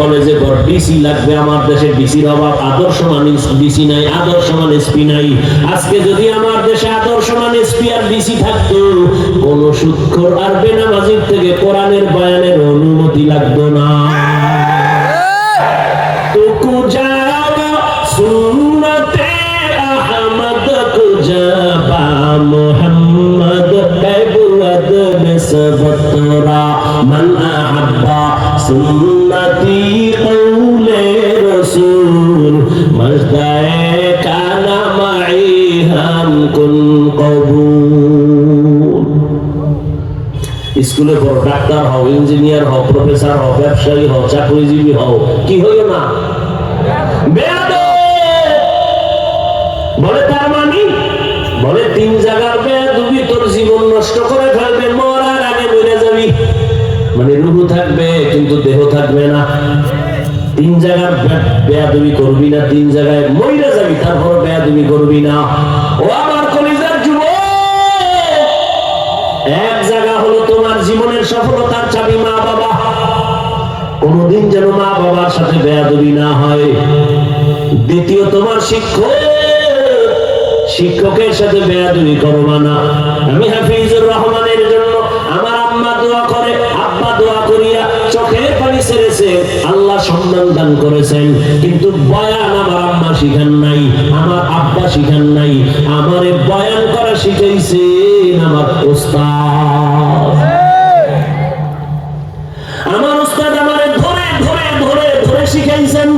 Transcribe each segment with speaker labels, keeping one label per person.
Speaker 1: কলেজে পড়, ডিসি লাগবে। আমার দেশে ডিসির অভাব, আদর্শমান ডিসি নাই, আদর্শমান এসপি নাই। আজকে যদি আমার দেশে আদর্শমান এসপি আর ডিসি থাকতো, কোন সুদখোর আর বেনামাজির থেকে কোরআনের বয়ানের অনুমতি লাগতো না। তুকু যাওয়া সুন্নতে আহমদ কুজাবা মুহাম্মদ কাবুদ বিসবতরা মান আহাব্বা সুন্নতি কওলে রাসূল মজদায়ে কানা মাই হাম কুন কবুল। স্কুলে পড়ো, ডাক্তার হও, ইঞ্জিনিয়ার হও, প্রফেসর হও, ব্যবসায়ী হও, চাকরিজীবী হও, কি হইও না বলে। তার মানে বলে 3 জায়গার বেয়াদবি তোর জীবন নষ্ট করে ফেলবে, মরার আগে মরে যাবি। মানে রূহ থাকবে কিন্তু দেহ থাকবে না। 3 জায়গার বেয়াদবি করবি না, 3 জায়গায় মরে যাবি, তারপর বেয়াদবি করবি না। ও আমার কলিজার যুবক, এক জায়গা হলো তোমার জীবনের সফলতার চাবি মা বাবা। কোনদিন যেন মা বাবার সাথে বেয়াদবি না হয়। দ্বিতীয় তোমার শিক্ষক, শিক্ষকের সাথে বেয়াদবি করবা না। আমি হাফিজুর রহমানের জন্য আমার আম্মা দোয়া করে, আব্বা দোয়া করিয়া চোখের পানি ছেড়েছে, আল্লাহ সম্মান দান করেছেন। কিন্তু বয়ান আমার আম্মা শিখান নাই, আমার আব্বা শিখান নাই। আমারে বয়ান করা শিখাইছেন আমার উস্তাদ। আমার উস্তাদ আমারে ধরে ধরে ধরে ধরে শিখাইছেন।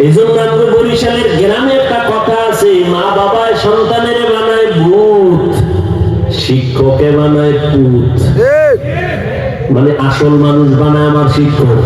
Speaker 1: এই জন্য আমাদের বরিশালের গ্রামে একটা কথা আছে, মা বাবায় সন্তানের বানায় ভূত, শিক্ষকে বানায় পুত। মানে আসল মানুষ বানায় আমার শিক্ষক,